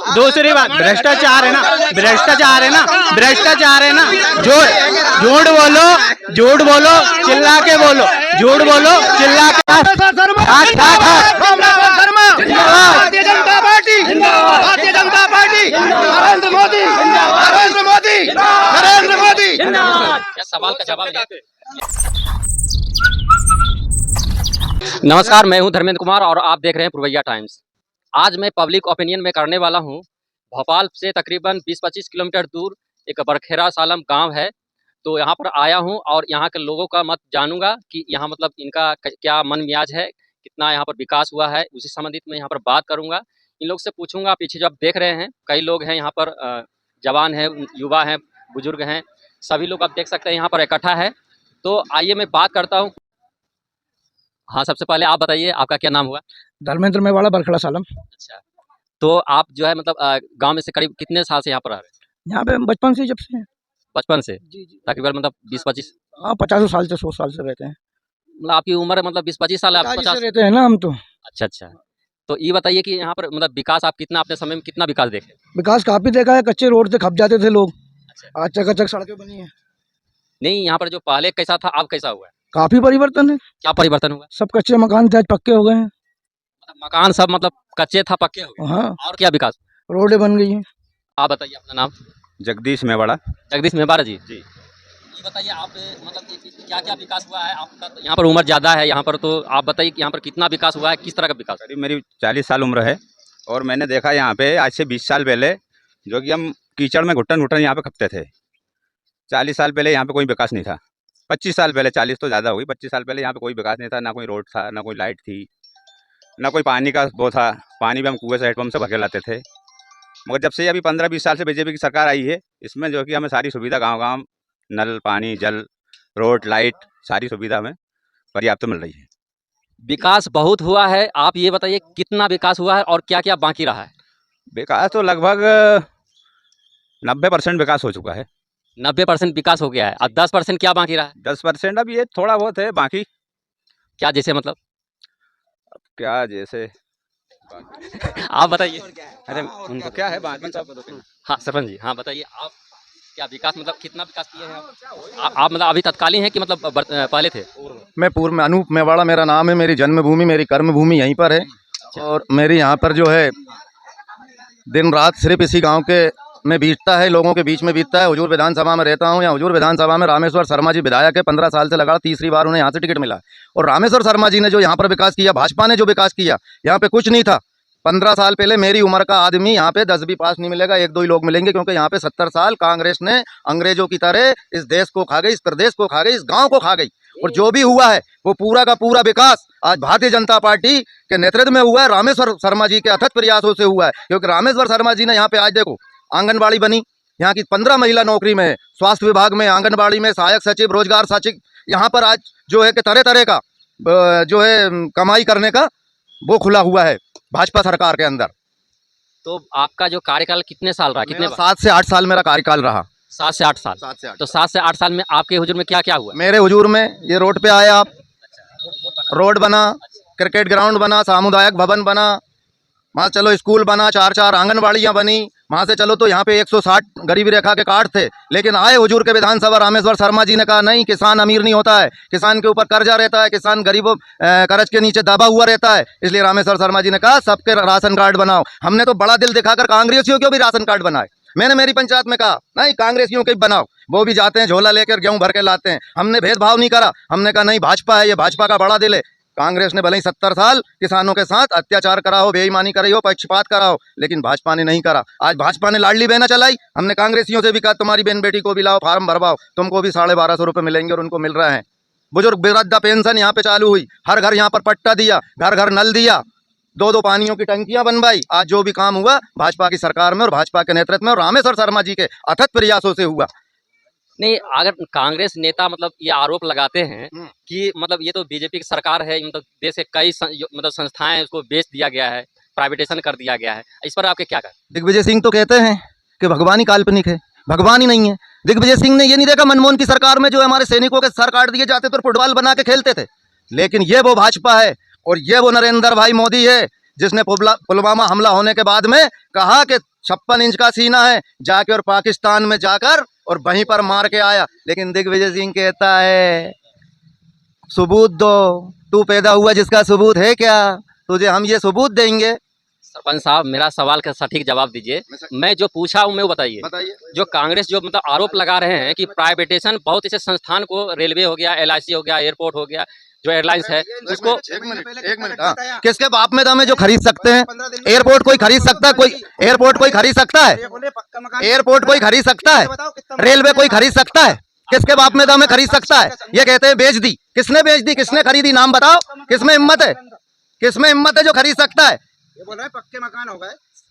दूसरी बात भ्रष्टाचार है ना, भ्रष्टाचार है ना, भ्रष्टाचार है ना। झूठ बोलो, झूठ बोलो, चिल्ला के बोलो, झूठ बोलो, चिल्ला के। Bharatiya Janata party, Bharatiya Janata party, Narendra Modi, Narendra Modi, Narendra Modi. क्या सवाल का जवाब देते? नमस्कार, मैं हूं धर्मेंद्र कुमार और आप देख रहे हैं पुरवैया टाइम्स। आज मैं पब्लिक ओपिनियन में करने वाला हूं। भोपाल से तकरीबन 20-25 किलोमीटर दूर एक बरखेड़ा सालम गांव है, तो यहां पर आया हूं और यहां के लोगों का मत जानूंगा कि यहां मतलब इनका क्या मन मियाज है, कितना यहां पर विकास हुआ है, उसी संबंधित मैं यहां पर बात करूंगा। इन लोग से पूछूंगा। पीछे जो आप देख रहे हैं कई लोग हैं यहाँ पर, जवान हैं, युवा हैं, बुजुर्ग हैं, सभी लोग आप देख सकते हैं यहाँ पर इकट्ठा है। तो आइए मैं बात करता हूँ। हाँ, सबसे पहले आप बताइए आपका क्या नाम हुआ? धर्मेंद्र मेवाड़ा, बरखेड़ा सालम। अच्छा, तो आप जो है मतलब गांव में से करीब कितने साल से यहाँ पर आ रहे हैं? यहाँ पे बचपन से, जब से बचपन से जी जी तकरीबन मतलब 20-25? हाँ, 50 साल से 100 साल से रहते हैं। मतलब आपकी उम्र मतलब 20-25 साल है, आप 50 50? से रहते हैं ना हम तो। अच्छा अच्छा। तो ये बताइए कि यहाँ पर मतलब विकास आप कितना अपने समय में कितना विकास देखे? विकास काफी देखा है, कच्चे रोड से खप जाते थे लोग, आज चकाचक सड़कें बनी है। नहीं, यहाँ पर जो पहले कैसा था अब कैसा हुआ है? काफी परिवर्तन है, क्या परिवर्तन हुआ? सब कच्चे मकान थे आज पक्के हो गए हैं। मतलब मकान सब मतलब कच्चे था पक्के हो गए। हाँ, और क्या विकास? रोडें बन गई हैं। आप बताइए अपना नाम। जगदीश मेवाड़ा। जगदीश मेवाड़ा जी। जी। ये बताइए आप मतलब क्या क्या विकास हुआ है आपका? तो यहाँ पर उम्र ज़्यादा है यहाँ पर, तो आप बताइए कि यहाँ पर कितना विकास हुआ है, किस तरह का विकास? करीब मेरी 40 साल उम्र है और मैंने देखा यहाँ पे आज से 20 साल पहले जो कि हम कीचड़ में घुटन घुटन यहाँ पे खपते थे। 40 साल पहले यहाँ पे कोई विकास नहीं था। 25 साल पहले, 40 तो ज़्यादा हुई, 25 साल पहले यहाँ पे कोई विकास नहीं था। ना कोई रोड था, ना कोई लाइट थी, ना कोई पानी का वो था। पानी भी हम कुएँ से हैंडपम्प से भर के लाते थे। मगर जब से अभी 15-20 साल से बीजेपी की सरकार आई है, इसमें जो कि हमें सारी सुविधा गाँव-गाँव नल, पानी, जल, रोड, लाइट, सारी सुविधा हमें पर्याप्त मिल रही है। विकास बहुत हुआ है, आप ये बताइए कितना विकास हुआ है और क्या क्या बाकी रहा है? विकास तो लगभग 90% विकास हो चुका है। 90% विकास हो गया है और 10% क्या बाकी रहा है? 10% अब ये थोड़ा बहुत है बाकी। क्या जैसे मतलब? क्या जैसे आप बताइए। अरे उनको क्या है बाद में सब। हाँ सरपंच जी, हाँ बताइए आप क्या विकास मतलब कितना विकास किए हैं आप मतलब अभी तत्कालीन है कि मतलब पहले थे? मैं पूर्व में अनूप मेवाड़ा मेरा नाम है। मेरी जन्मभूमि, मेरी कर्मभूमि यहीं पर है और मेरी यहाँ पर जो है दिन रात सिर्फ इसी गांव के में बीतता है, लोगों के बीच में बीतता है। हुजूर विधानसभा में रहता हूँ। यहाँ हुजूर विधानसभा में रामेश्वर शर्मा जी विधायक है, 15 साल से लगा, तीसरी बार उन्हें यहाँ से टिकट मिला। और रामेश्वर शर्मा जी ने जो यहाँ पर विकास किया, भाजपा ने जो विकास किया, यहाँ पे कुछ नहीं था। 15 साल पहले मेरी उम्र का आदमी यहाँ पे 10 भी पास नहीं मिलेगा, 1-2 ही लोग मिलेंगे, क्योंकि यहाँ पे 70 साल कांग्रेस ने अंग्रेजों की तरह इस देश को खा गई, इस प्रदेश को खा गई, इस गांव को खा गई। और जो भी हुआ है वो पूरा का पूरा विकास आज भारतीय जनता पार्टी के नेतृत्व में हुआ है, रामेश्वर शर्मा जी के अथक प्रयासों से हुआ है। क्योंकि रामेश्वर शर्मा जी ने यहाँ पे आज देखो आंगनबाड़ी बनी, यहाँ की 15 महिला नौकरी में है, स्वास्थ्य विभाग में, आंगनबाड़ी में सहायक सचिव, रोजगार सचिव, यहाँ पर आज जो है कि तरह तरह का जो है कमाई करने का वो खुला हुआ है भाजपा सरकार के अंदर। तो आपका जो कार्यकाल कितने साल रहा? कितने? 7 से 8 साल मेरा कार्यकाल रहा। 7 से 8 साल। 7 से 8। तो 7 से 8 साल में आपके हुजूर में क्या क्या हुआ? मेरे हुजूर में ये रोड पे आए आप, रोड बना, क्रिकेट ग्राउंड बना, सामुदायिक भवन बना, वहाँ चलो स्कूल बना, 4-4 आंगनबाड़ियाँ बनी, वहाँ से चलो तो यहाँ पे 160 गरीबी रेखा के कार्ड थे। लेकिन आए हुजूर के विधानसभा रामेश्वर शर्मा जी ने कहा नहीं, किसान अमीर नहीं होता है, किसान के ऊपर कर्जा रहता है, किसान गरीबों कर्ज के नीचे दबा हुआ रहता है। इसलिए रामेश्वर शर्मा जी ने कहा सबके राशन कार्ड बनाओ। हमने तो बड़ा दिल दिखाकर कांग्रेसियों के भी राशन कार्ड बनाए। मैंने मेरी पंचायत में कहा नहीं, कांग्रेसियों के बनाओ, वो भी जाते हैं झोला लेकर गेहूं भर के लाते हैं। हमने भेदभाव नहीं करा, हमने कहा नहीं, भाजपा है, ये भाजपा का बड़ा दिल है। कांग्रेस ने भले ही 70 साल किसानों के साथ अत्याचार करा हो, बेईमानी करी हो, पक्षपात करा हो, लेकिन भाजपा ने नहीं करा। आज भाजपा ने लाडली बहना चलाई, हमने कांग्रेसियों से भी कहा तुम्हारी बहन बेटी को भी लाओ, फार्म भरवाओ, तुमको भी 1250 रुपये मिलेंगे, और उनको मिल रहे हैं। बुजुर्ग वृद्धा पेंशन यहाँ पे चालू हुई, हर घर यहाँ पर पट्टा दिया, घर घर नल दिया, 2-2 पानियों की टंकियां बनवाई। आज जो भी काम हुआ भाजपा की सरकार में और भाजपा के नेतृत्व में और रामेश्वर शर्मा जी के अथक प्रयासों से हुआ। नहीं, अगर कांग्रेस नेता मतलब ये आरोप लगाते हैं कि मतलब ये तो बीजेपी की सरकार है, मतलब देश के कई मतलब संस्थाएं उसको बेच दिया गया है, प्राइवेटाइजेशन कर दिया गया है, इस पर आपके क्या कहते? दिग्विजय सिंह तो कहते हैं कि भगवान ही काल्पनिक है, भगवान ही नहीं है। दिग्विजय सिंह ने ये नहीं देखा मनमोहन की सरकार में जो हमारे सैनिकों के सर काट दिए जाते थे और फुटबॉल बना के खेलते थे। लेकिन ये वो भाजपा है और ये वो नरेंद्र भाई मोदी है जिसने पुलवामा हमला होने के बाद में कहा कि 56 इंच का सीना है, जाके और पाकिस्तान में जाकर और वहीं पर मार के आया। लेकिन दिग्विजय सिंह कहता है सबूत दो, तू पैदा हुआ जिसका सबूत है क्या? तुझे हम ये सबूत देंगे। सरपंच साहब, मेरा सवाल का सटीक जवाब दीजिए। मैं जो पूछा हूँ मैं वो बताइए। जो कांग्रेस जो मतलब आरोप लगा रहे हैं कि प्राइवेटेशन बहुत ऐसे संस्थान को, रेलवे हो गया, LIC हो गया, एयरपोर्ट हो गया, जो एयरलाइंस है उसको एक मिनट हाँ, किसके बाप में दम है जो खरीद सकते हैं? एयरपोर्ट कोई खरीद सकता है? कोई एयरपोर्ट कोई खरीद सकता है? एयरपोर्ट कोई खरीद सकता है? रेलवे कोई खरीद सकता है? किसके बाप में दम है खरीद सकता है? ये कहते हैं बेच दी। किसने बेच दी? किसने खरीदी? नाम बताओ। किसमें हिम्मत है? किसमें हिम्मत है जो खरीद सकता है? ये बोल रहे हैं पक्के मकान हो गए।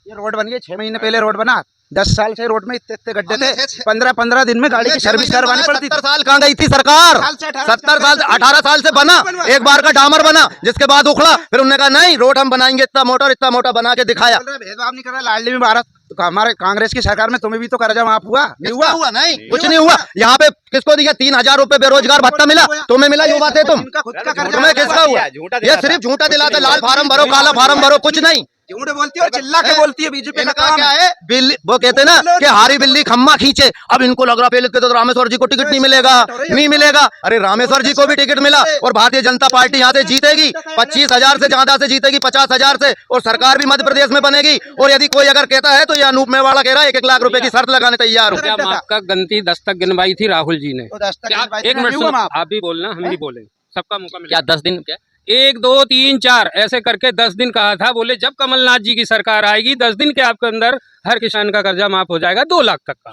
ये रोड बन गई 6 महीने पहले रोड बना। 10 साल से रोड में इतने गड्ढे थे, 15 दिन में गाड़ी की सर्विस करवानी पड़ती थी। 70 साल कहाँ गई थी सरकार? 70 साल 18 साल से बना, एक बार का डामर बना, जिसके बाद उखड़ा, फिर उन्होंने कहा नहीं रोड हम बनाएंगे, इतना मोटा बना के दिखाया। भेदभाव नहीं कर रहा लाडली में भारत। तो हमारे कांग्रेस की सरकार में तुम्हें भी तो कर्जा माफ हुआ? नहीं हुआ? नहीं, कुछ नहीं हुआ। यहाँ पे किसको दिया? 3000 रुपए बेरोजगार भत्ता मिला। तुम्हें मिला? युवा थे तुम। तुम्हें किसका हुआ? ये सिर्फ झूठा दिलाते, लाल फार्म भरो, काला फार्म भरो, कुछ नहीं। झूठ बोलती है और चिल्ला के बोलती है। बीजेपी का काम क्या है? बिल्ली, वो कहते हैं ना कि हारी बिल्ली खम्मा खींचे। अब इनको लग रहा पहले तो रामेश्वर जी को टिकट नहीं मिलेगा, नहीं मिलेगा। अरे रामेश्वर जी को भी टिकट मिला और भारतीय जनता पार्टी यहाँ से जीतेगी 25,000 से ज्यादा से जीतेगी, 50,000 से, और सरकार भी मध्य प्रदेश में बनेगी। और यदि कोई अगर कहता है तो ये अनूप मेवाड़ा कह रहा है 1 लाख रुपए की शर्त लगाने तैयार हूँ। आपका गलती दस्तक गिनवाई थी राहुल जी ने। एक मिनट सुनो, आप भी बोलना हम भी बोलेंगे, सबका मौका मिलेगा। क्या 10 दिन क्या 1 2 3 4 ऐसे करके 10 दिन कहा था। बोले जब कमलनाथ जी की सरकार आएगी 10 दिन के आपके अंदर हर किसान का कर्जा माफ हो जाएगा 2 लाख तक का।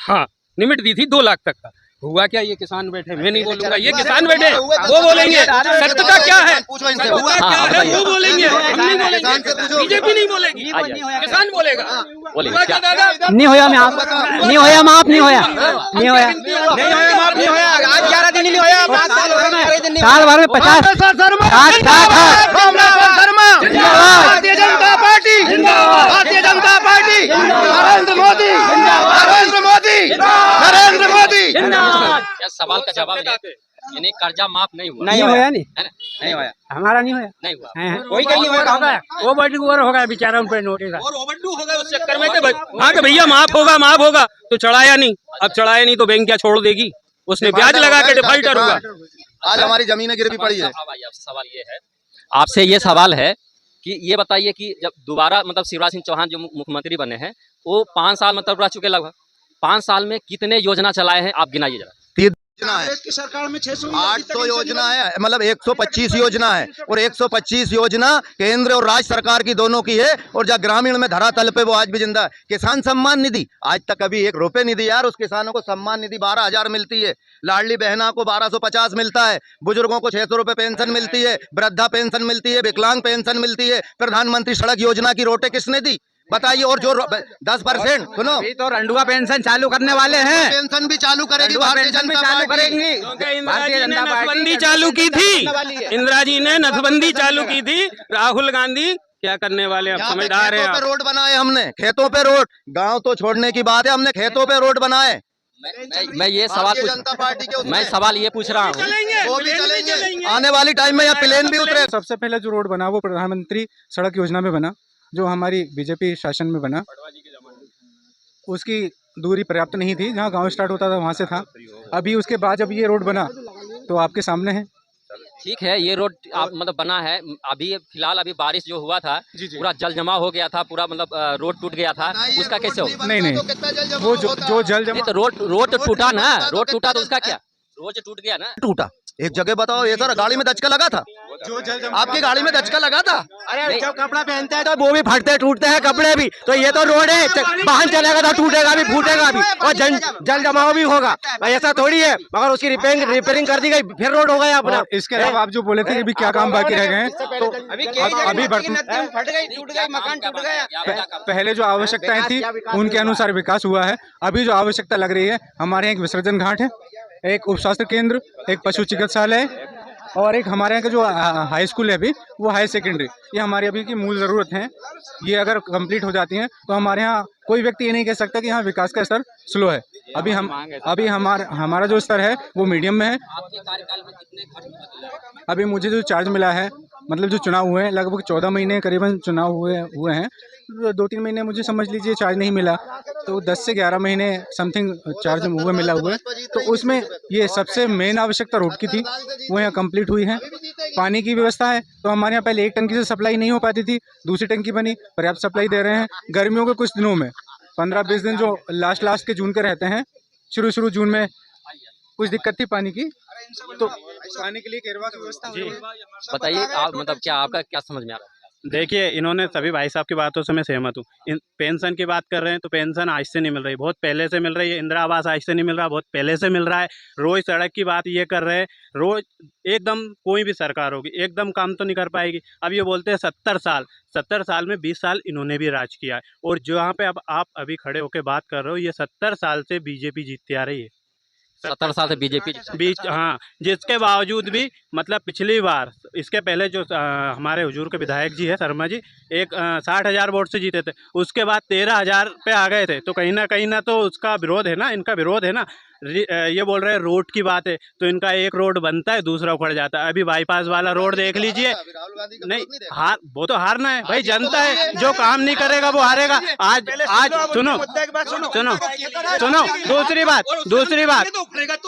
हाँ, लिमिट दी थी 2 लाख तक का। हुआ क्या? ये किसान बैठे, मैं नहीं बोलूंगा, ये किसान बैठे वो बोलेंगे सत्य का क्या है, वो बोलेंगे, हम नहीं बोलेंगे, बीजेपी नहीं बोलेगी, किसान बोलेगा। हुआ क्या दादा? नहीं होया माफ, नहीं होया माफ, नहीं होया, नहीं होया, माफ नहीं होया। आज 11 दिन नहीं होया, 5 साल हो गए। साल भर में 50 भारतीय जनता पार्टी जिंदाबाद, भारतीय जनता पार्टी, नरेंद्र मोदी, नरेंद्र मोदी, नरेंद्र मोदी। क्या सवाल का जवाब देते? यानी कर्जा माफ नहीं हुआ? नहीं होया, नहीं नहीं हुआ, हमारा नहीं होया, नहीं हुआ। कोई नहीं होया। वो बड़ी होगा बेचारा, उन पे नोटिस और ओवरड्यू होगा उस चक्कर में कि हाँ कि भैया माफ होगा तो चढ़ाया नहीं। अब चढ़ाया नहीं तो बैंक क्या छोड़ देगी? उसने ब्याज लगा के डिफॉल्टर हुआ। आज हमारी जमीनें गिरवी पड़ी है। सवाल ये है, आपसे ये सवाल है कि ये बताइए कि जब दोबारा मतलब शिवराज सिंह चौहान जो मुख्यमंत्री बने हैं वो 5 साल मतलब रह चुके, लगभग 5 साल में कितने योजना चलाए हैं आप गिनाइए जरा। कांग्रेस की सरकार में 800 योजना है, मतलब 125 योजना है, और 125 योजना केंद्र और राज्य सरकार की दोनों की है। और जहाँ ग्रामीण में धरातल पे वो आज भी जिंदा है। किसान सम्मान निधि आज तक अभी 1 रुपए नहीं दिया यार। उस किसानों को सम्मान निधि 12,000 मिलती है, लाडली बहना को 1250 मिलता है, बुजुर्गों को 600 रुपए पेंशन मिलती है, वृद्धा पेंशन मिलती है, विकलांग पेंशन मिलती है। प्रधानमंत्री सड़क योजना की रोटे किसने दी बताइए? और जो 10% सुनो, तो रंडुआ पेंशन चालू करने वाले हैं, पेंशन भी चालू करेगी भारतीय जनता चालू पार्टी। करेंगी। इंदिरा जी ने नसबंदी चालू की थी, इंदिरा जी ने नसबंदी चालू की थी। राहुल गांधी क्या करने वाले? अब समझदार है। खेतों पे रोड बनाए हमने, खेतों पे रोड, गांव तो छोड़ने की बात है, हमने खेतों पे रोड बनाए। मैं ये सवाल जनता पार्टी के मैं सवाल ये पूछ रहा हूँ, वो भी चलेंगे आने वाली टाइम में। यहाँ प्लेन भी उतरे। सबसे पहले जो रोड बना वो प्रधानमंत्री सड़क योजना में बना, जो हमारी बीजेपी शासन में बना। उसकी दूरी पर्याप्त नहीं थी, जहाँ गांव स्टार्ट होता था वहाँ से था। अभी उसके बाद जब ये रोड बना तो आपके सामने है। ठीक है, ये रोड आप मतलब बना है। अभी फिलहाल अभी बारिश जो हुआ था पूरा जल जमाव हो गया था, पूरा मतलब रोड टूट गया था, उसका कैसे हो? नहीं, वो जो जल जमा, तो रोड तो टूटा ना, रोड टूटा तो उसका क्या? रोड टूट गया ना। टूटा एक जगह बताओ, ये सर गाड़ी में दचका लगा था, आपकी गाड़ी में दचका लगा था। अरे जब कपड़ा पहनते हैं तो वो भी फटते टूटते हैं कपड़े भी, तो ये तो रोड है, वाहन चलेगा तो टूटेगा भी, फूटेगा भी, और जल जमाव भी होगा। ऐसा थोड़ी है, मगर उसकी रिपेयरिंग कर दी गई, फिर रोड हो गया अपना। इसके अलावा आप जो बोले थे अभी क्या काम बाकी रह गए हैं, तो अभी फट गई, टूट गई, मकान टूट गया। पहले जो आवश्यकताएं थी उनके अनुसार विकास हुआ है। अभी जो आवश्यकता लग रही है, हमारे यहाँ एक विसर्जन घाट है, एक उप स्वास्थ्य केंद्र, एक पशु चिकित्सालय, और एक हमारे यहाँ का जो हाई स्कूल है अभी वो हाई सेकेंडरी, ये हमारी अभी की मूल ज़रूरत है। ये अगर कंप्लीट हो जाती हैं तो हमारे यहाँ कोई व्यक्ति ये नहीं कह सकता कि यहाँ विकास का स्तर स्लो है। अभी हमारा जो स्तर है वो मीडियम में है। आपके कार्यकाल में कितने घर बदले हैं? अभी मुझे जो चार्ज मिला है, मतलब जो चुनाव हुए हैं, लगभग 14 महीने करीबन चुनाव हुए हैं, 2-3 महीने मुझे समझ लीजिए चार्ज नहीं मिला, तो 10 से 11 महीने समथिंग चार्ज मिला हुआ है। तो उसमें ये सबसे मेन आवश्यकता रोड की थी, वो यहाँ कंप्लीट हुई है। पानी की व्यवस्था है, तो हमारे यहाँ पहले एक टंकी से सप्लाई नहीं हो पाती थी, दूसरी टंकी बनी, पर्याप्त सप्लाई दे रहे हैं। गर्मियों के कुछ दिनों में 15-20 दिन जो लास्ट के जून के रहते हैं, शुरू जून में कुछ दिक्कत थी पानी की, तो पानी के लिए केरवा की व्यवस्था हुई है। बताइए आप, मतलब क्या आपका क्या समझ में आ रहा है? देखिए, इन्होंने सभी भाई साहब की बातों से मैं सहमत हूँ। पेंशन की बात कर रहे हैं तो पेंशन आज से नहीं मिल रही, बहुत पहले से मिल रही है। इंदिरा आवास आज से नहीं मिल रहा, बहुत पहले से मिल रहा है। रोज सड़क की बात ये कर रहे हैं, रोज एकदम कोई भी सरकार होगी एकदम काम तो नहीं कर पाएगी। अब ये बोलते हैं 70 साल में 20 साल इन्होंने भी राज किया है। और जहाँ पे अब आप अभी खड़े होकर बात कर रहे हो, ये 70 साल से बीजेपी जीतती आ रही है। 70 साल से बीजेपी बीच हाँ, जिसके बावजूद भी मतलब पिछली बार इसके पहले जो हमारे हुजूर के विधायक जी है शर्मा जी, 60,000 वोट से जीते थे, उसके बाद 13,000 पे आ गए थे। तो कहीं ना तो उसका विरोध है ना, इनका विरोध है ना। ये बोल रहे हैं रोड की बात है, तो इनका एक रोड बनता है दूसरा उखड़ जाता है। अभी बाईपास वाला रोड देख लीजिए, नहीं हार, वो तो हारना है भाई, जनता है, जो काम नहीं करेगा वो हारेगा। आज सुनो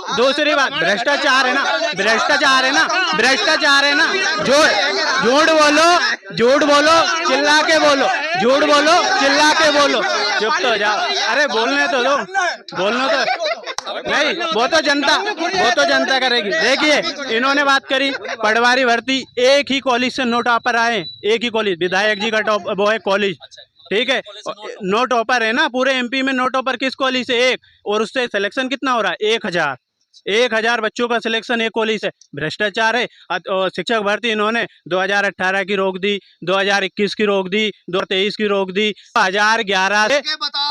दूसरी बात भ्रष्टाचार है ना। झूठ बोलो चिल्ला के बोलो, चुप तो जाओ। अरे बोलने तो दो, नहीं, वो तो जनता करेगी। देखिए, इन्होंने बात करी पटवारी भर्ती, एक ही कॉलेज से नो टॉपर आए, एक ही कॉलेज, विधायक जी का वो है कॉलेज, ठीक है। नो टॉपर है ना, पूरे एमपी में नो टॉपर किस कॉलेज से? एक। और उससे सिलेक्शन कितना हो रहा है? 1,000 बच्चों का सिलेक्शन एक कॉलेज से। भ्रष्टाचार है। और शिक्षक भर्ती इन्होंने 2018 की रोक दी, 2021 की रोक दी, 2023 की रोक दी, 2011 से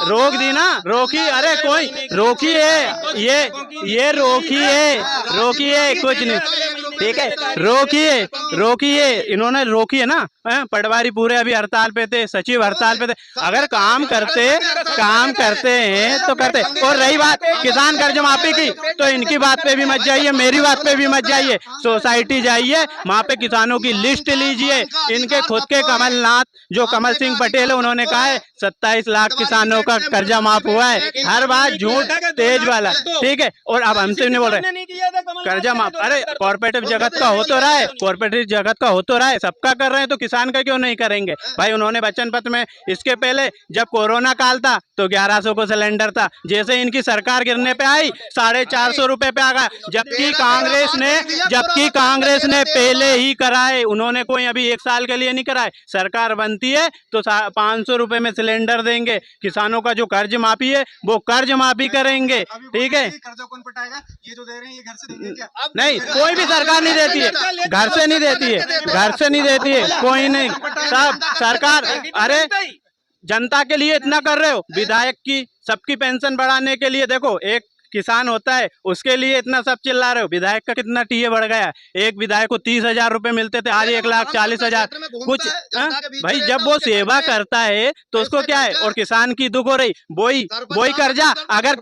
रोक दी ना, रोकी। अरे कोई रोकी है, ये रोकी है कुछ नहीं, ठीक है, रोकी है इन्होंने, रोकी है ना। पटवारी पूरे अभी हड़ताल पे थे, सचिव हड़ताल पे थे। अगर काम करते हैं तो करते। और रही बात किसान कर्ज माफी की, तो इनकी बात पे भी मत जाइए, मेरी बात पे भी मत जाइए, सोसाइटी जाइए, वहाँ पे किसानों की लिस्ट लीजिए। इनके खुद के कमलनाथ, जो कमल सिंह पटेल है, उन्होंने कहा है 27 लाख किसानों का कर्जा माफ हुआ है। हर बात झूठ तेज वाला, ठीक है। और अब हमसे नहीं बोल रहे कर्जा माफ। अरे कॉर्पोरेटिव जगत का हो तो रहा है, सबका कर रहे हैं, तो किसान का क्यों नहीं करेंगे भाई? उन्होंने वचन पत्र में, इसके पहले जब कोरोना काल था तो 1100 को सिलेंडर था, जैसे इनकी सरकार गिरने पे आई 450 रुपए पे आ गया। जबकि कांग्रेस ने पहले ही कराए, उन्होंने कोई अभी 1 साल के लिए नहीं कराए। सरकार बनती है तो 500 रुपए में सिलेंडर देंगे। किसानों का जो कर्ज माफी है वो कर्ज माफी करेंगे, ठीक है। कर्जा कौन पटाएगा? ये जो दे रहे हैं ये घर से देंगे क्या? नहीं, कोई भी सरकार नहीं देती है, घर से नहीं देती है, कोई नहीं, सब सरकार। अरे जनता के लिए इतना कर रहे हो, विधायक की सबकी पेंशन बढ़ाने के लिए, देखो एक किसान होता है उसके लिए इतना सब चिल्ला रहे हो। विधायक का कितना टीए बढ़ गया? एक विधायक को 30,000 रुपए मिलते थे, आज 1,40,000 कुछ। भाई जब वो सेवा करता है तो उसको क्या है? और किसान की दुख हो रही, वही कर्जा अगर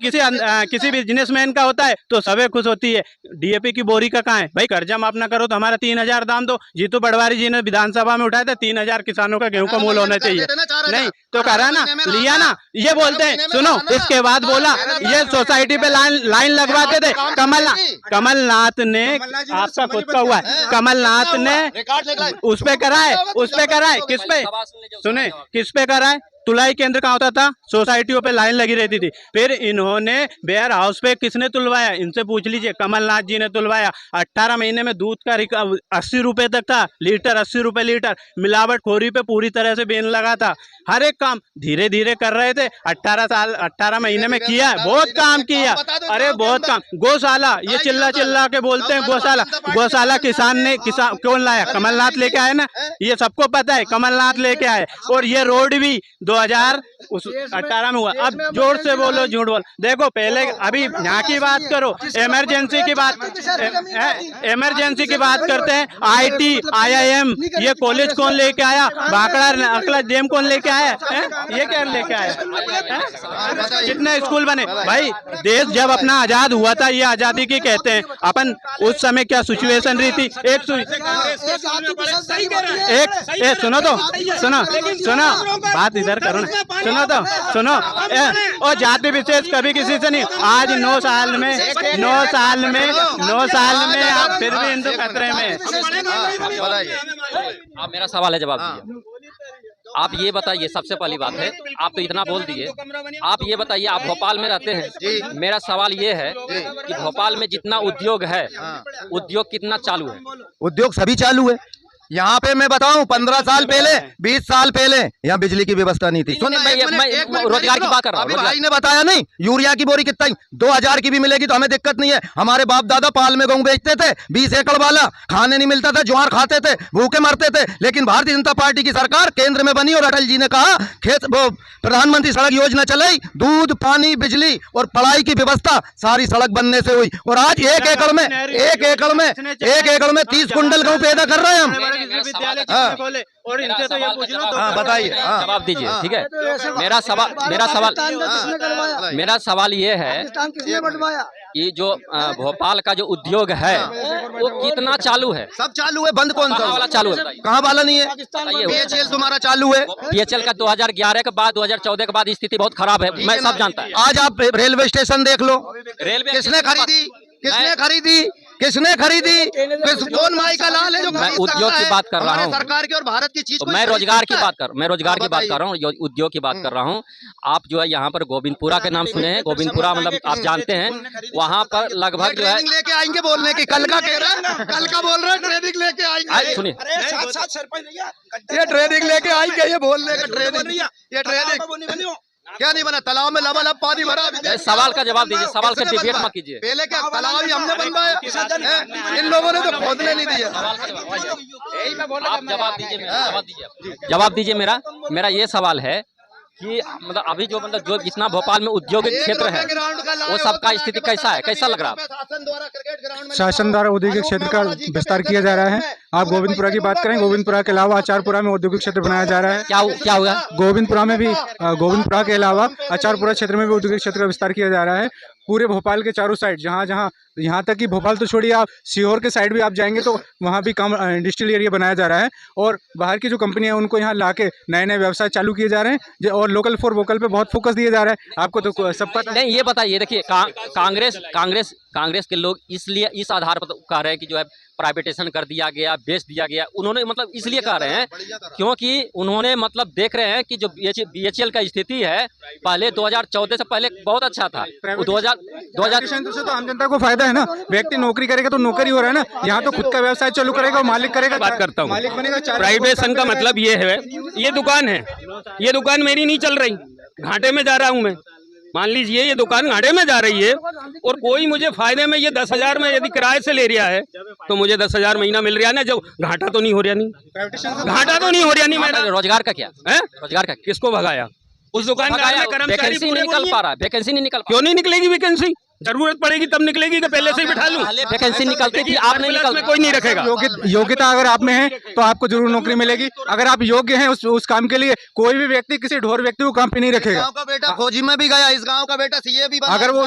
किसी बिजनेसमैन का होता है तो सबे खुश होती है। डीएपी की बोरी का कहाँ है भाई? कर्जा माफ ना करो तो हमारा 3,000 दाम दो। जीतू पटवारी जी ने विधानसभा में उठाया था 3,000 किसानों का गेहूं का मूल्य होना चाहिए, नहीं तो करा ना, लिया ना। ये बोलते हैं, सुनो, इसके बाद बोला ये सोसाइटी पे लाइन लगवाते थे। कमलनाथ ने, आपका खुद का हुआ है, कमलनाथ ने उस पे कराए, किस पे सुने, किस पे कराए? तुलाई केंद्र कहाँ होता था? सोसाइटियों पे लाइन लगी रहती थी। फिर इन्होंने वेयर हाउस पे किसने तुलवाया? इनसे पूछ लीजिए, कमलनाथ जी ने तुलवाया। 18 महीने में दूध का 80 रुपए तक था लीटर, 80 रुपए लीटर। मिलावट खोरी पे पूरी तरह से बैन लगा था। हर एक काम धीरे धीरे कर रहे थे। 18 महीने में किया, बहुत काम किया। अरे बहुत काम। गौशाला, ये चिल्ला के बोलते हैं गौशाला किसान कौन लाया? कमलनाथ लेके आए ना, ये सबको पता है, कमलनाथ लेके आए। और ये रोड भी 2018 में हुआ। अब जोर से बोलो, झूठ बोल। देखो पहले अभी यहाँ की बात करो, इमरजेंसी की बात करते हैं। IT, IIM ये कॉलेज कौन लेके आया? भाखड़ा अकला डैम कौन लेके आया है? ये क्या लेके आया? कितने स्कूल बने भाई? देश जब अपना आजाद हुआ था, ये आजादी की कहते हैं अपन, उस समय क्या सिचुएशन रही थी? सुनो बात इधर करो ना, सुनो और जाति विशेष कभी किसी से नहीं। आज 9 साल में आप फिर भी हिंदू खतरे में। आप मेरा सवाल है, जवाब दीजिए। आप ये बताइए, सबसे पहली बात है, आप तो इतना बोल दिए, आप ये बताइए, आप भोपाल में रहते हैं। मेरा सवाल ये है कि भोपाल में जितना उद्योग है, उद्योग कितना चालू है? उद्योग सभी चालू है। यहाँ पे मैं बताऊं 15 साल पहले, 20 साल पहले यहाँ बिजली की व्यवस्था नहीं थी। मैं रोजगार की बात कर रहा हूँ। भाई ने बताया नहीं, यूरिया की बोरी कितना 2000 की भी मिलेगी तो हमें दिक्कत नहीं है। हमारे बाप दादा पाल में गेहूं बेचते थे, 20 एकड़ वाला, खाने नहीं मिलता था, ज्वार खाते थे, भूखे मरते थे। लेकिन भारतीय जनता पार्टी की सरकार केंद्र में बनी और अटल जी ने कहा प्रधानमंत्री सड़क योजना चलाई, दूध, पानी, बिजली और पढ़ाई की व्यवस्था सारी सड़क बनने से हुई। और आज एक एकड़ में 30 कुंटल गेहूं पैदा कर रहे हैं हम। बोले और इनसे तो ये पूछ लो, बताइए, जवाब दीजिए, ठीक है। मेरा सवाल ये है कि जो भोपाल का जो उद्योग है वो कितना चालू है? सब चालू है। बंद कौन सा वाला चालू है? कहाँ वाला नहीं है? PHL तुम्हारा चालू है। PHL का 2011 के बाद 2014 के बाद स्थिति बहुत खराब है, मैं सब जानता है। आज आप रेलवे स्टेशन देख लो, रेलवे किसने खरीदी? कौन माई का लाल है जो मैं उद्योग की बात कर रहा हूँ, सरकार की और भारत की चीज। मैं रोजगार की बात कर रहा हूँ, उद्योग की बात कर रहा हूँ। आप जो है यहाँ पर गोविंदपुरा के नाम सुने हैं? गोविंदपुरा मतलब आप जानते हैं, वहाँ पर लगभग जो है लेके आएंगे बोलने की, कल का बोल रहा है ट्रेनिंग लेके आएंगे। सुनिए, ये ट्रेनिंग लेके आएंगे, ये बोलने का ट्रेनिंग क्या नहीं बना? तालाब में लबालब पानी भरा। सवाल का जवाब दीजिए, सवाल का डिबेट मत कीजिए। पहले क्या तालाब ही हमने बनवाया, इन लोगों ने तो खोदने नहीं दिया। आप जवाब दीजिए मेरा ये सवाल है कि मतलब अभी जो जितना भोपाल में औद्योगिक क्षेत्र है वो सबका स्थिति कैसा है, कैसा लग रहा है? शासन द्वारा औद्योगिक क्षेत्र का विस्तार किया जा रहा है। आप गोविंदपुरा की बात करें, गोविंदपुरा के अलावा आचारपुरा में औद्योगिक क्षेत्र बनाया जा रहा है। क्या होगा? गोविंदपुरा में भी, गोविंदपुरा के अलावा आचारपुरा क्षेत्र में भी औद्योगिक क्षेत्र का विस्तार किया जा रहा है। पूरे भोपाल के चारों साइड, जहाँ यहाँ तक कि भोपाल तो छोड़िए, आप सीहोर के साइड भी आप जाएंगे तो वहाँ भी काम इंडस्ट्रियल एरिया बनाया जा रहा है। और बाहर की जो कंपनियां हैं उनको यहाँ लाके नए व्यवसाय चालू किए जा रहे हैं और लोकल फॉर वोकल पे बहुत फोकस दिया जा रहा है। आपको तो सब पता नहीं। ये बताइए, देखिए कांग्रेस के लोग इसलिए इस आधार पर कह रहे हैं कि जो है प्राइवेटाइजेशन कर दिया गया, बेच दिया गया। उन्होंने मतलब इसलिए कह रहे हैं क्योंकि उन्होंने मतलब देख रहे हैं कि जो BHL का स्थिति है पहले 2014 से पहले बहुत अच्छा था। 2000 से तो आम जनता को फायदा है ना। व्यक्ति नौकरी करेगा तो नौकरी हो रहा है ना, यहाँ तो खुद का व्यवसाय चालू करेगा, मालिक करेगा। बात करता हूँ, मालिक बनेगा। प्राइवेटाइजेशन का मतलब ये है, ये दुकान है, ये दुकान मेरी नहीं चल रही, घाटे में जा रहा हूँ मैं। मान लीजिए ये दुकान घाटे में जा रही है और कोई मुझे फायदे में ये 10,000 में यदि किराए से ले रहा है तो मुझे 10,000 महीना मिल रहा है ना, जो घाटा तो नहीं हो रहा नहीं, मेरा रोजगार का क्या है? रोजगार का किसको भगाया? उस दुकान का वैकेंसी नहीं निकल पा रहा, वैकेंसी नहीं निकल। क्यों नहीं निकलेगी वैकेंसी? जरूरत पड़ेगी तब निकलेगी कि पहले से ही बिठा लूं? वैकेंसी निकलती थी, आप नहीं निकलते, कोई नहीं रखेगा। योग्यता अगर आप में है तो आपको जरूर नौकरी मिलेगी। अगर आप योग्य हैं उस काम के लिए, कोई भी व्यक्ति किसी ढोर व्यक्ति को काम पे नहीं रखेगा। गांव का बेटा फौजी में भी गया, इस गांव का बेटा CA भी बना, अगर वो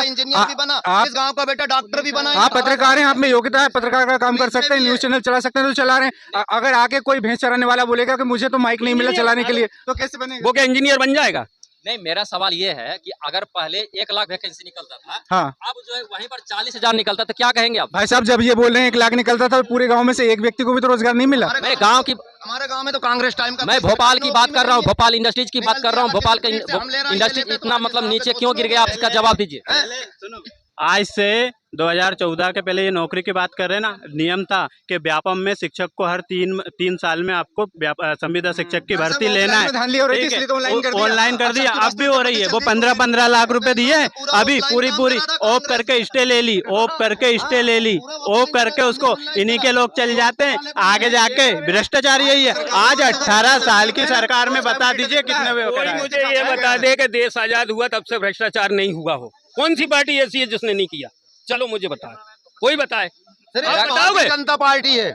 इंजीनियर भी बना, इस गांव का बेटा डॉक्टर भी बना। आप पत्रकार हैं, आप में योग्यता है, पत्रकार का काम कर सकते हैं, न्यूज चैनल चला सकते हैं तो चला रहे हैं। अगर आके कोई भैंस चराने वाला बोलेगा कि मुझे तो माइक नहीं मिला चलाने के लिए, तो कैसे बनेगा? वो क्या इंजीनियर बन जाएगा? नहीं, मेरा सवाल ये है कि अगर पहले 1 लाख वैकेंसी निकलता था, हाँ, अब जो है वहीं पर 40,000 निकलता, तो क्या कहेंगे आप? भाई साहब जब ये बोल रहे हैं 1 लाख निकलता था, पूरे गांव में से एक व्यक्ति को भी तो रोजगार नहीं मिला। हमारे गांव में तो कांग्रेस टाइम का। मैं भोपाल की बात कर रहा हूँ, भोपाल इंडस्ट्रीज की बात कर रहा हूँ। भोपाल का इंडस्ट्रीज इतना मतलब नीचे क्यों गिर गया, आप इसका जवाब दीजिए। आज से 2014 के पहले ये नौकरी की बात कर रहे हैं ना, नियम था कि व्यापम में शिक्षक को हर तीन साल में आपको संविदा शिक्षक की भर्ती लेना है। ऑनलाइन कर दिया, अब भी हो रही है। वो 15-15 लाख रुपए दिए, अभी पूरी ऑफ करके स्टे ले ली, ऑफ करके उसको इन्हीं के लोग चल जाते हैं। आगे जाके भ्रष्टाचार यही है। आज 18 साल की सरकार में बता दीजिए कितने हुए। कोई मुझे ये बता दे कि देश आजाद हुआ तब से भ्रष्टाचार नहीं हुआ हो। कौन सी पार्टी ऐसी है जिसने नहीं किया? चलो मुझे बताए, कोई बताए। आप बताओगे? जनता पार्टी है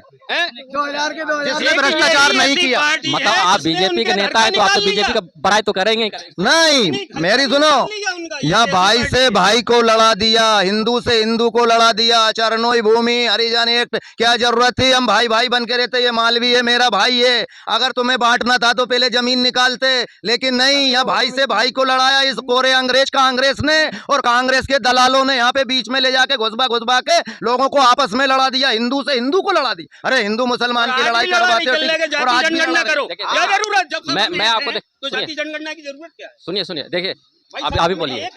2000 के 2000 जिसने भ्रष्टाचार नहीं किया। मतलब आप बीजेपी के नेता हैं तो आप तो बीजेपी का बड़ाई तो करेंगे। नहीं, मेरी सुनो, यहाँ भाई से भाई को लड़ा दिया, हिंदू से हिंदू को लड़ा दिया। चरणोई भूमि हरिजन एक्ट, क्या जरूरत थी? हम भाई भाई बन के रहते। ये मालवी है, मेरा भाई है। अगर तुम्हें बांटना था तो पहले जमीन निकालते, लेकिन नहीं, यहाँ भाई से भाई को लड़ाया इस कोरे अंग्रेज कांग्रेस ने, और कांग्रेस के दलालों ने यहाँ पे बीच में ले जाके घुसबा के लोगों को आपस में लड़ा दिया। हिंदू से हिंदू को लड़ा दी। अरे हिंदू मुसलमान की लड़ाई करवाते हो, और आज भी जनगणना करो। क्या जरूरत? जब मैं आपको तो जाति जनगणना की जरूरत क्या है? सुनिए देखिए, अभी बोलिए।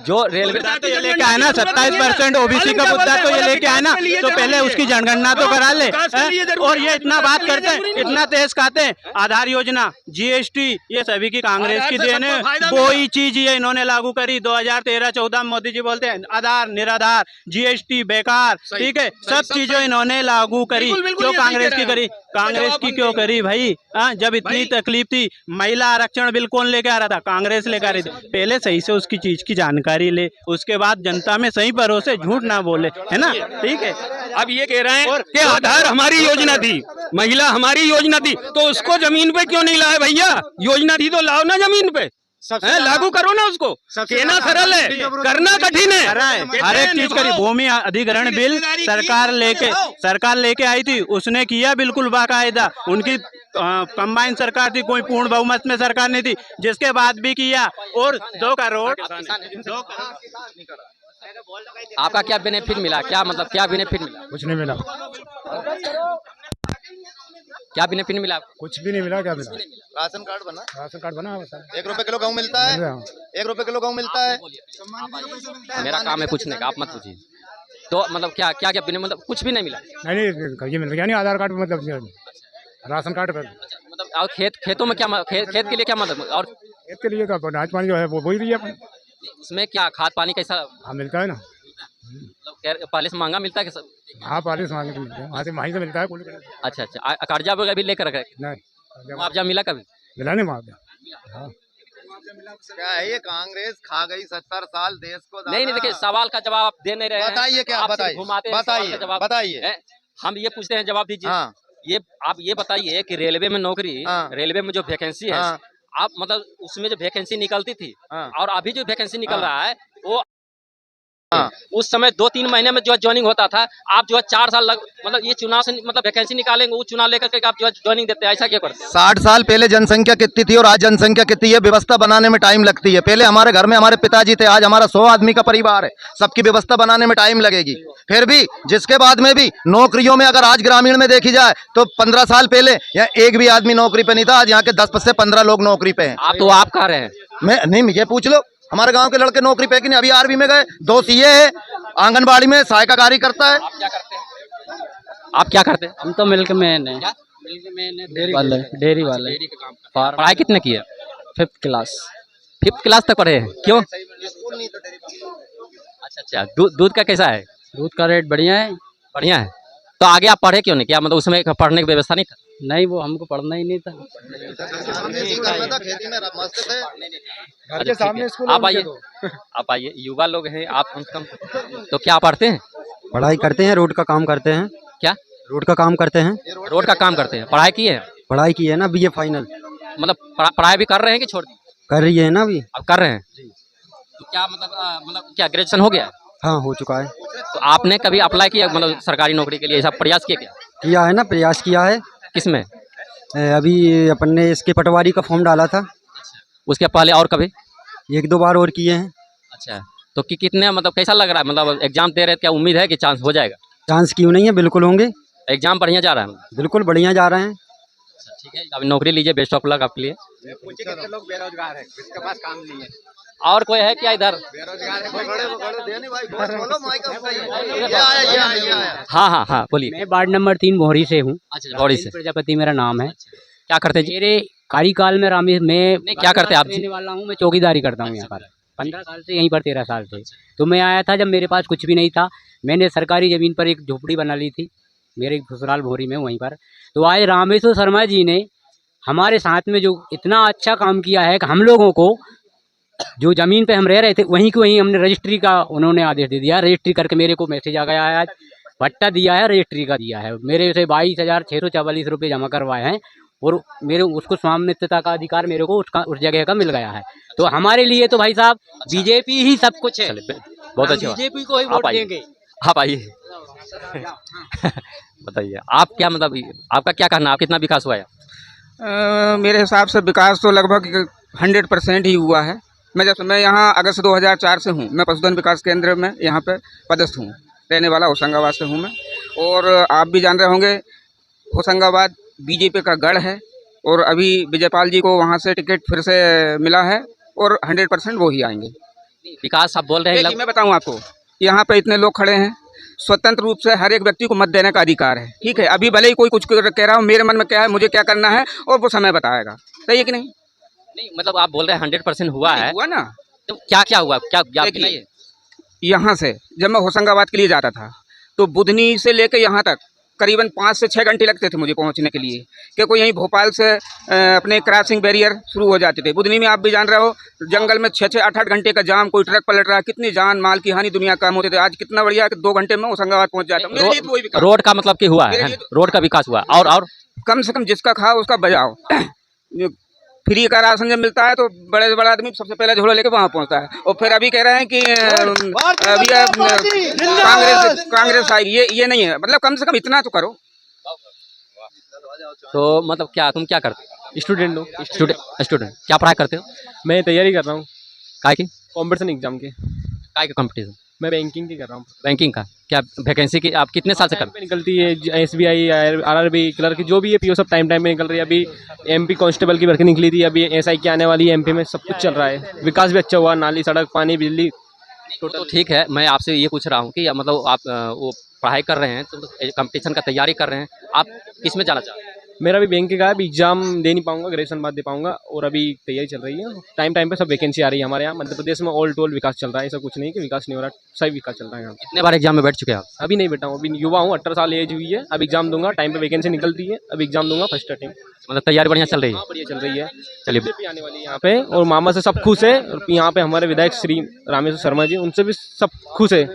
जो रेलवे तो ये लेके आए ना 27% ओबीसी का मुद्दा, तो ये लेके आए ना, तो पहले उसकी जनगणना तो करा ले। और ये इतना बात करते हैं, इतना तेज खाते हैं। आधार योजना, जीएसटी, ये सभी की कांग्रेस की देन है। कोई चीज ये इन्होंने लागू करी 2013-14 में। मोदी जी बोलते हैं आधार निराधार, जीएसटी बेकार, ठीक है, सब चीजें इन्होंने लागू करी। क्यों कांग्रेस की करी? कांग्रेस की क्यों करी भाई? जब इतनी तकलीफ थी, महिला आरक्षण बिल कौन लेके आ रहा था? कांग्रेस लेकर आ रही थी। पहले सही से उसकी चीज की जानकारी ले, उसके बाद जनता में सही भरोसे झूठ ना बोले, है ना? ठीक है। अब ये कह रहे हैं कि आधार हमारी योजना थी, महिला हमारी योजना थी, तो उसको जमीन पे क्यों नहीं लाए भैया? योजना थी तो लाओ ना जमीन पे, लागू करो ना उसको। कहना सरल है, करना कठिन है। हर एक चीज करी। भूमि अधिग्रहण बिल सरकार लेके आई थी, उसने किया बिल्कुल बाकायदा। उनकी कंबाइन सरकार थी, कोई पूर्ण बहुमत में सरकार नहीं थी, जिसके बाद भी किया। और 2 करोड़ आपका क्या बेनिफिट मिला? क्या मतलब क्या बेनिफिट मिला? कुछ नहीं मिला, क्या बेनिफिट मिला? कुछ भी नहीं मिला। क्या मिला? राशन कार्ड बना, 1 रुपए किलो गेहूँ मिलता है, 1 रुपए किलो गेहूँ मिलता है। मेरा काम है पूछने का, आप मत पूछिए। तो मतलब क्या मतलब कुछ भी नहीं मिला? नहीं, ये मिल गया नहीं। आधार कार्ड मतलब राशन कार्ड पर मतलब और खेतों में क्या खेत के लिए क्या मतलब? और खेत के लिए तो अनाज पानी जो है वो ही दिया। इसमें क्या खाद पानी कैसा? हाँ मिलता है ना, मतलब पहले से महंगा मिलता है कि? हाँ पहले से मांगे मिलता है, वहाँ से वहीं से मिलता है। अच्छा, कर्जा वगैरह भी लेकर रखे? नहीं, मुआवजा मिला कभी? मिला नहीं मुआवजा। हाँ, क्या है ये? कांग्रेस खा गई 70 साल देश को। नहीं, देखिए, सवाल का जवाब आप दे नहीं रहे हैं। बताइए क्या? बताइए। हम ये पूछते हैं, जवाब दीजिए। हाँ। ये आप ये बताइए कि रेलवे में नौकरी, रेलवे में जो वैकेंसी है, आप मतलब उसमें जो वैकेंसी निकलती थी और अभी जो वैकेंसी निकल रहा है वो उस समय 2-3 महीने में जो ज्वाइनिंग होता था, आप जो है 4 साल मतलब ये चुनाव से मतलब वैकेंसी निकालेंगे, वो चुनाव लेकर के आप जो है ज्वाइनिंग देते हैं। ऐसा क्यों करते हैं? 60 साल पहले जनसंख्या कितनी थी और आज जनसंख्या कितनी है? व्यवस्था बनाने में टाइम लगती है। पहले हमारे घर में हमारे पिताजी थे, आज हमारा 100 आदमी का परिवार है। सबकी व्यवस्था बनाने में टाइम लगेगी। फिर भी जिसके बाद में भी नौकरियों में अगर आज ग्रामीण में देखी जाए तो 15 साल पहले यहाँ एक भी आदमी नौकरी पे नहीं था। आज यहाँ के 10 से 15 लोग नौकरी पे हैं। आप कह रहे हैं? मैं नहीं, ये पूछ लो, हमारे गांव के लड़के नौकरी पे कि नहीं? अभी आर्मी में गए, 2 सीए है, आंगनबाड़ी में सहायका कार्य करता है। आप क्या करते हैं? हम तो मिल्क मैन है, डेयरी वाले। पढ़ाई कितने की है? 5th class. 5th क्लास तक पढ़े हैं? क्यों? अच्छा, दूध का कैसा है? दूध का रेट बढ़िया है। बढ़िया है। तो आगे आप पढ़े क्यों नहीं? क्या मतलब उसमें पढ़ने की व्यवस्था नहीं था? नहीं, वो हमको पढ़ना ही नहीं था। आप आइए, युवा लोग हैं आप, कम से कम तो क्या पढ़ते हैं? पढ़ाई करते हैं, रोड का काम करते हैं। क्या? रोड का काम करते हैं। रोड का काम करते हैं। पढ़ाई की है? पढ़ाई की है ना, BA फाइनल। मतलब पढ़ाई भी कर रहे हैं कि छोड़ दी? कर रही है ना अभी। अब कर रहे हैं तो क्या मतलब क्या ग्रेजुएशन हो गया? हाँ, हो चुका है। तो आपने कभी अप्लाई किया मतलब सरकारी नौकरी के लिए? ऐसा प्रयास किया? किया है ना, प्रयास किया है। किसमें? अभी अपन ने इसके पटवारी का फॉर्म डाला था। उसके पहले और कभी? 1-2 बार और किए हैं। अच्छा, तो कितने मतलब कैसा लग रहा है? मतलब एग्जाम दे रहे हैं, क्या उम्मीद है कि चांस हो जाएगा? चांस क्यों नहीं है, बिल्कुल होंगे। एग्जाम बढ़िया जा रहा है? बिल्कुल बढ़िया जा रहे हैं। ठीक है, अभी नौकरी लीजिए, बेस्ट ऑफ लक आपके लिए। कितने लोग बेरोजगार है, जिसके पास काम नहीं है? और कोई है क्या इधर? हाँ हाँ हाँ बोलिए। मैं वार्ड नंबर 3 भोरी से हूँ। अच्छा भौड़ी से। प्रजापति मेरा नाम है। क्या करते हैं जी? मेरे कार्यकाल में मैं क्या करते हैं आप जी? रहने वाला हूँ, मैं चौकीदारी करता हूँ यहाँ पर 15 साल से, यहीं पर 13 साल से। तो मैं आया था जब मेरे पास कुछ भी नहीं था। मैंने सरकारी ज़मीन पर एक झोपड़ी बना ली थी मेरे ससुराल भोरी में, वहीं पर। तो आज रामेश्वर शर्मा जी ने हमारे साथ में जो इतना अच्छा काम किया है कि हम लोगों को जो ज़मीन पे हम रह रहे थे वहीं की वहीं हमने रजिस्ट्री का उन्होंने आदेश दे दिया। रजिस्ट्री करके मेरे को मैसेज आ गया है, आज पट्टा दिया है, रजिस्ट्री का दिया है। मेरे से 22,644 रुपये जमा करवाए हैं और मेरे उसको स्वामित्वता का अधिकार मेरे को उस जगह का मिल गया है। तो हमारे लिए तो भाई साहब बीजेपी ही सब कुछ है। बहुत अच्छी बात। बीजेपी को ही आप वोट आइए। देंगे। आप आइए। बताइए आप क्या मतलब आपका क्या कहना, आप कितना विकास हुआ है? मेरे हिसाब से विकास तो लगभग 100% ही हुआ है। मैं यहाँ अगस्त 2004 से हूँ। मैं पशुधन विकास केंद्र में यहाँ पे पदस्थ हूँ। रहने वाला होशंगाबाद से हूँ मैं। और आप भी जान रहे होंगे होशंगाबाद बीजेपी का गढ़ है और अभी विजयपाल जी को वहाँ से टिकट फिर से मिला है और 100% वो ही आएंगे। विकास आप बोल रहे हैं देखिए, मैं बताऊँ आपको, यहाँ पे इतने लोग खड़े हैं, स्वतंत्र रूप से हर एक व्यक्ति को मत देने का अधिकार है। ठीक है, अभी भले ही कोई कुछ कह रहा हो, मेरे मन में क्या है, मुझे क्या करना है, और वो समय बताएगा। सही है कि नहीं? नहीं मतलब आप बोल रहे हैं 100% हुआ है। हुआ ना। तो क्या क्या हुआ, क्या आप देखिए, बताइए। यहाँ से जब मैं होशंगाबाद के लिए जाता था तो बुधनी से लेकर यहाँ तक करीबन 5 से 6 घंटे लगते थे मुझे पहुँचने के लिए, क्योंकि यहीं भोपाल से अपने क्रॉसिंग बैरियर शुरू हो जाते थे। बुधनी में आप भी जान रहे हो, जंगल में 6-6, 8-8 घंटे का जाम, कोई ट्रक पलट रहा है, कितनी जान माल की हानि, दुनिया काम होते थे। आज कितना बढ़िया कि 2 घंटे में होशंगाबाद पहुँच जाता हूँ। मेरे लिए तो वही विकास। रोड का मतलब कि हुआ है, रोड का विकास हुआ। और कम से कम जिसका खाओ उसका बजाओ। फ्री का राशन जब मिलता है तो बड़े से बड़ा आदमी सबसे पहले झोला लेके वहाँ पहुँचता है। और फिर अभी कह रहे हैं कि अभी कांग्रेस आई, ये नहीं है। मतलब कम से कम इतना तो करो। तो मतलब क्या तुम क्या करते हो? स्टूडेंट हो। स्टूडेंट क्या पढ़ाई करते हो? मैं तैयारी कर रहा हूँ काय की? कॉम्पिटिशन एग्जाम के। काय का कंपटीशन? मैं बैंकिंग की कर रहा हूँ। बैंकिंग का क्या वैकेंसी की आप कितने साल से कर? टाइम पे निकलती है, SBI, RRB क्लर्क जो भी है, PO सब टाइम पे निकल रही है। अभी MP कांस्टेबल की भर्ती निकली थी, अभी SI की आने वाली है। MP में सब कुछ चल रहा है, विकास भी अच्छा हुआ, नाली, सड़क, पानी, बिजली। तो ठीक है, मैं आपसे ये पूछ रहा हूँ कि मतलब आप वो पढ़ाई कर रहे हैं तो कंपटीशन का तैयारी कर रहे हैं, आप किस में जाना चाहते हैं? मेरा भी बैंक का है, अभी एग्जाम दे नहीं पाऊंगा, ग्रेजुएशन बाद दे पाऊंगा। और अभी तैयारी चल रही है, टाइम पे सब वैकेंसी आ रही है हमारे यहाँ। मध्य प्रदेश में ऑल टोल विकास चल रहा है, ऐसा कुछ नहीं कि विकास नहीं हो रहा, सही विकास चल रहा है यहाँ। कितने बार एग्जाम में बैठ चुके हैं आप? अभी नहीं बैठा हूँ, अभी युवा हूँ, 18 साल एज हुई है। अब एग्जाम दूंगा, टाइम पे वैकेंसी निकलती है, अब एग्जाम दूंगा फर्स्ट अटेम्प्ट। मतलब तैयारी बढ़िया चल रही है? बढ़िया चल रही है। चलिए बीजेपी आने वाली है यहाँ पे और मामा से सब खुश है। और यहाँ पे हमारे विधायक श्री रामेश्वर शर्मा जी, उनसे भी सब खुश है।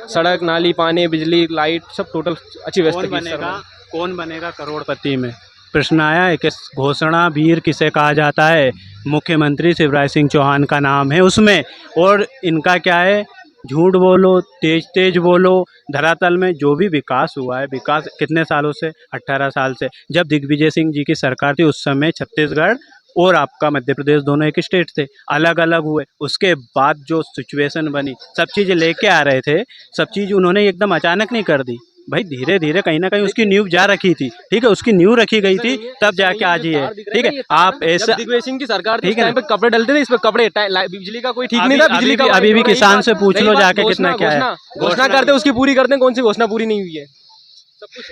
सड़क, नाली, पानी, बिजली, लाइट सब टोटल अच्छी व्यवस्था की। कौन बनेगा करोड़पति में? प्रश्न आया है कि घोषणा वीर किसे कहा जाता है? मुख्यमंत्री शिवराज सिंह चौहान का नाम है उसमें। और इनका क्या है, झूठ बोलो, तेज तेज बोलो। धरातल में जो भी विकास हुआ है, विकास कितने सालों से? 18 साल से। जब दिग्विजय सिंह जी की सरकार थी उस समय छत्तीसगढ़ और आपका मध्य प्रदेश दोनों एक स्टेट थे, अलग अलग हुए। उसके बाद जो सिचुएशन बनी, सब चीज़ें लेके आ रहे थे, सब चीज़ उन्होंने एकदम अचानक नहीं कर दी भाई, धीरे धीरे कहीं ना कहीं उसकी नींव जा रखी थी। ठीक है, उसकी नींव रखी गई थी, तब जाके आज ही है। ठीक है, आप ऐसा दिग्विजय सिंह की सरकार थी, ठीक है, पे कपड़े डलते थे, इस पे कपड़े, बिजली का कोई ठीक नहीं था। बिजली का अभी भी किसान से पूछ लो जाके कितना क्या है। घोषणा करते उसकी पूरी करते हैं, कौन सी घोषणा पूरी नहीं हुई है? सब कुछ।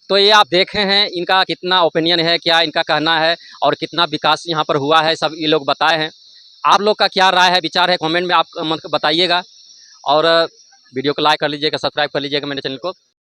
तो ये आप देखे हैं इनका कितना ओपिनियन है, क्या इनका कहना है और कितना विकास यहाँ पर हुआ है, सब ये लोग बताए हैं। आप लोग का क्या राय है, विचार है, कमेंट में आप बताइएगा। और वीडियो को लाइक कर लीजिएगा, सब्सक्राइब कर लीजिएगा मेरे चैनल को।